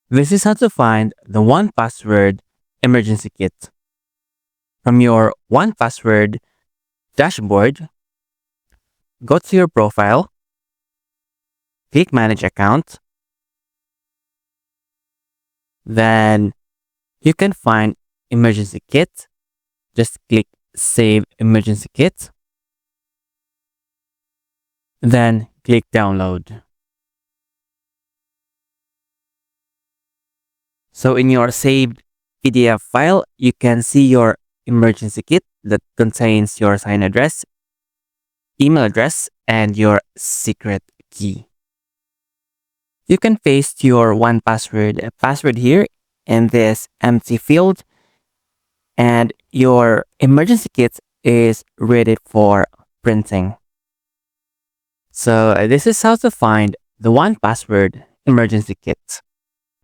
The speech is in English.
This is how to find the 1Password emergency kit. From your 1Password dashboard, go to your profile, click Manage Account. Then you can find Emergency Kit. Just click Save Emergency Kit. Then click Download. So in your saved PDF file, you can see your emergency kit that contains your sign address, email address, and your secret key. You can paste your 1Password password here in this empty field, and your emergency kit is ready for printing. So this is how to find the 1Password emergency kit.